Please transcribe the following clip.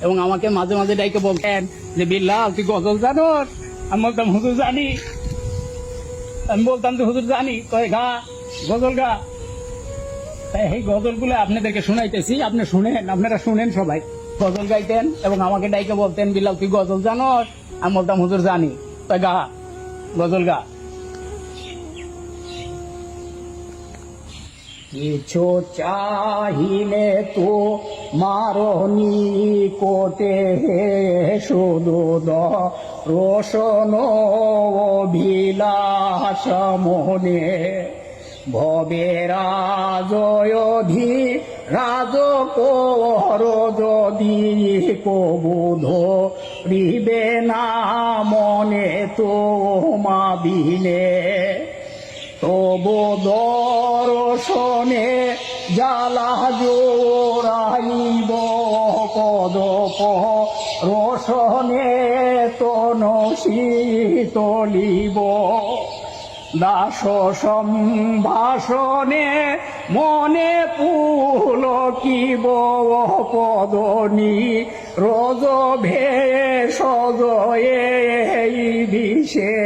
এবং আমাকে মাঝে মাঝে ডাইকে বলতেন যে বিল্লাল তুই গজল জানোস? আমি বলতাম হুজুর জানি। আমি বলতাম যে হুজুর জানি, কয় গা গজল গা। তাই এই গজলগুলো আপনাদেরকে শোনাইতেছি, আপনি শুনেন, আপনারা শুনেন সবাই। গজল গাইতেন এবং আমাকে ডাইকে বলতেন বিল্লাল তুই গজল জানোস? আমি বলতাম হুজুর জানি। কয় গা গজল গা। কিছু চাহিলে তো মারনি কোটে শুধু রোশন অভিলাষ মনে ভবে রাজয়ধি রাজ কর যদি কবুধ রিবে না মনে তো মাবিনে তবু দর্শনে জ্বালা জোড়াইব কদপ রোশনে তন শীতলিব দাস সম্ভাষণে মনে পুলকিব পদনি রোজ ভেষজ এই দিশে।